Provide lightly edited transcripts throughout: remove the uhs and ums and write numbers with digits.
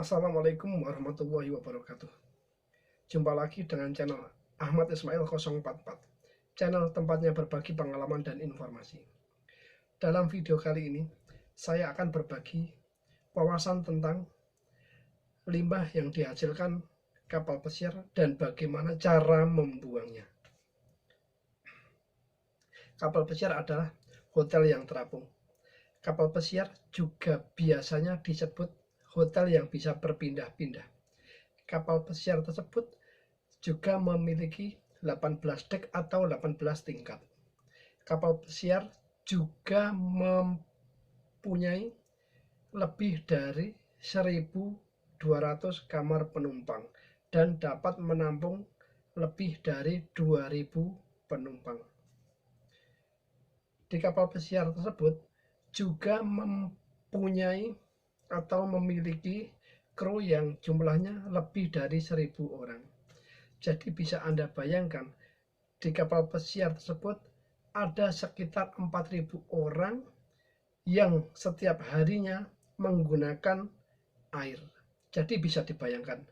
Assalamualaikum warahmatullahi wabarakatuh. Jumpa lagi dengan channel Ahmad Ismail 044, channel tempatnya berbagi pengalaman dan informasi. Dalam video kali ini, saya akan berbagi wawasan tentang limbah yang dihasilkan kapal pesiar dan bagaimana cara membuangnya. Kapal pesiar adalah hotel yang terapung. Kapal pesiar juga biasanya disebut hotel yang bisa berpindah-pindah. Kapal pesiar tersebut juga memiliki 18 dek atau 18 tingkat. Kapal pesiar juga mempunyai lebih dari 1.200 kamar penumpang dan dapat menampung lebih dari 2.000 penumpang. Di kapal pesiar tersebut juga mempunyai atau memiliki kru yang jumlahnya lebih dari 1.000 orang. Jadi bisa Anda bayangkan, di kapal pesiar tersebut ada sekitar 4.000 orang yang setiap harinya menggunakan air. Jadi bisa dibayangkan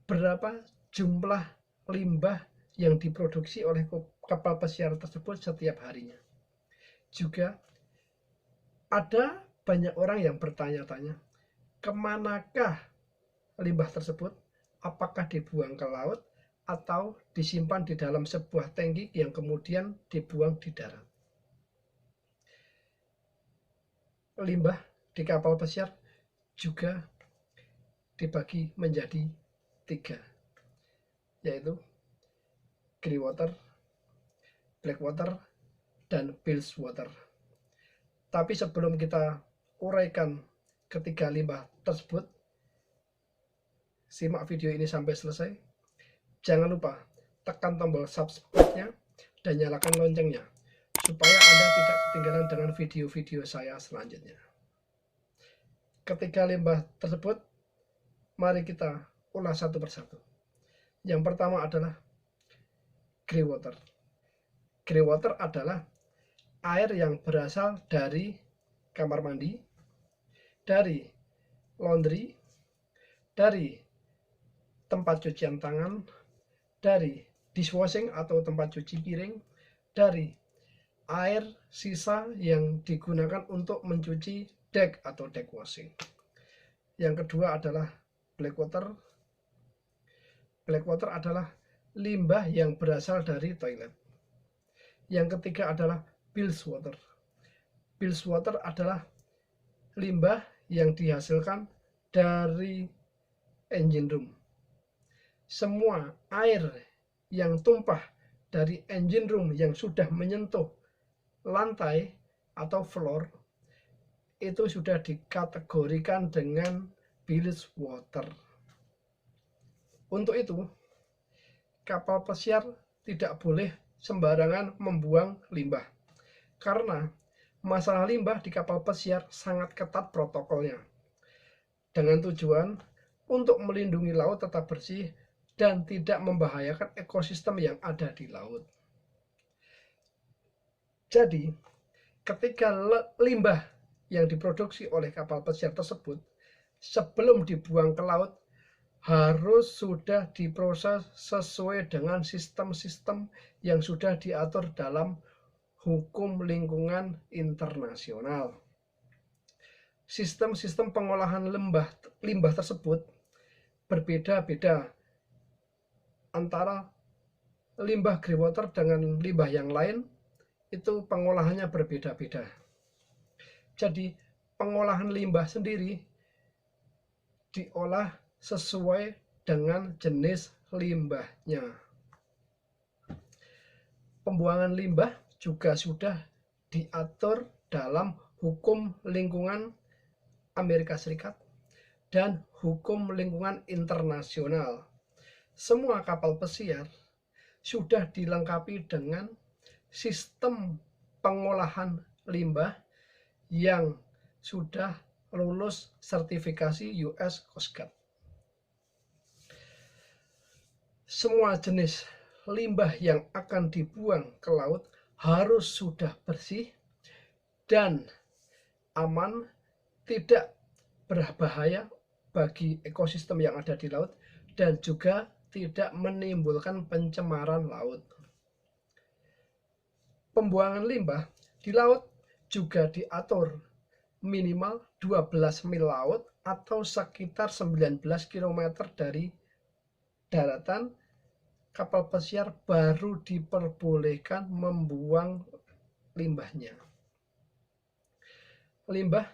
berapa jumlah limbah yang diproduksi oleh kapal pesiar tersebut setiap harinya. Juga ada banyak orang yang bertanya-tanya, kemanakah limbah tersebut? Apakah dibuang ke laut atau disimpan di dalam sebuah tangki yang kemudian dibuang di darat? Limbah di kapal pesiar juga dibagi menjadi 3, yaitu grey water, black water, dan bilge water. Tapi sebelum kita uraikan ketiga limbah tersebut, simak video ini sampai selesai. Jangan lupa tekan tombol subscribe-nya dan nyalakan loncengnya supaya Anda tidak ketinggalan dengan video-video saya selanjutnya. Ketiga limbah tersebut, mari kita ulas satu persatu. Yang pertama adalah grey water. Grey water adalah air yang berasal dari kamar mandi, dari laundry, dari tempat cucian tangan, dari dishwashing atau tempat cuci piring, dari air sisa yang digunakan untuk mencuci dek atau deck washing. Yang kedua adalah black water. Black water adalah limbah yang berasal dari toilet. Yang ketiga adalah bilge water. Bilge water adalah limbah yang dihasilkan dari engine room. Semua air yang tumpah dari engine room yang sudah menyentuh lantai atau floor itu sudah dikategorikan dengan bilge water. Untuk itu, kapal pesiar tidak boleh sembarangan membuang limbah, karena masalah limbah di kapal pesiar sangat ketat protokolnya, dengan tujuan untuk melindungi laut tetap bersih dan tidak membahayakan ekosistem yang ada di laut. Jadi, ketika limbah yang diproduksi oleh kapal pesiar tersebut sebelum dibuang ke laut harus sudah diproses sesuai dengan sistem-sistem yang sudah diatur dalam hukum lingkungan internasional. Sistem-sistem pengolahan limbah tersebut berbeda-beda antara limbah grey water dengan limbah yang lain, itu pengolahannya berbeda-beda. Jadi pengolahan limbah sendiri diolah sesuai dengan jenis limbahnya. Pembuangan limbah juga sudah diatur dalam hukum lingkungan Amerika Serikat dan hukum lingkungan internasional. Semua kapal pesiar sudah dilengkapi dengan sistem pengolahan limbah yang sudah lulus sertifikasi US Coast Guard. Semua jenis limbah yang akan dibuang ke laut harus sudah bersih dan aman, tidak berbahaya bagi ekosistem yang ada di laut dan juga tidak menimbulkan pencemaran laut. Pembuangan limbah di laut juga diatur minimal 12 mil laut atau sekitar 19 km dari daratan. Kapal pesiar baru diperbolehkan membuang limbahnya. Limbah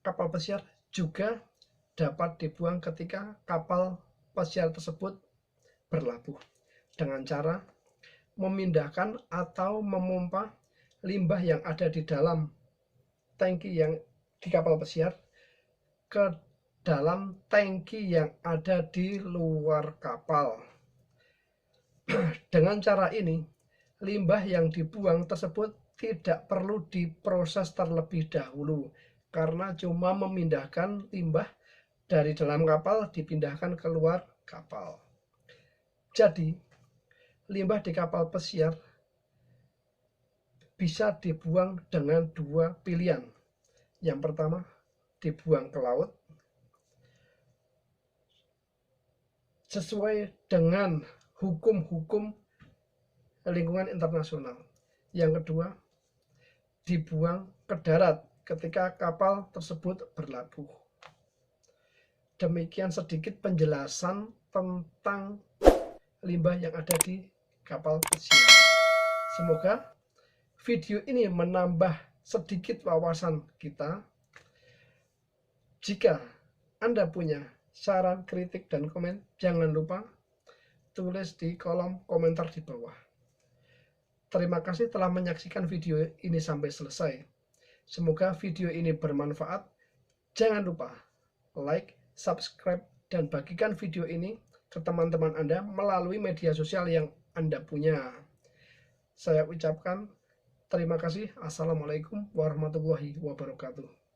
kapal pesiar juga dapat dibuang ketika kapal pesiar tersebut berlabuh dengan cara memindahkan atau memompa limbah yang ada di dalam tangki yang di kapal pesiar ke dalam tangki yang ada di luar kapal. Dengan cara ini, limbah yang dibuang tersebut tidak perlu diproses terlebih dahulu karena cuma memindahkan limbah dari dalam kapal dipindahkan keluar kapal. Jadi, limbah di kapal pesiar bisa dibuang dengan dua pilihan. Yang pertama, dibuang ke laut sesuai dengan hukum-hukum lingkungan internasional. Yang kedua, dibuang ke darat ketika kapal tersebut berlabuh. Demikian sedikit penjelasan tentang limbah yang ada di kapal pesiar. Semoga video ini menambah sedikit wawasan kita. Jika Anda punya saran, kritik, dan komen, jangan lupa tulis di kolom komentar di bawah. Terima kasih telah menyaksikan video ini sampai selesai. Semoga video ini bermanfaat. Jangan lupa like, subscribe, dan bagikan video ini ke teman-teman Anda melalui media sosial yang Anda punya. Saya ucapkan terima kasih. Assalamualaikum warahmatullahi wabarakatuh.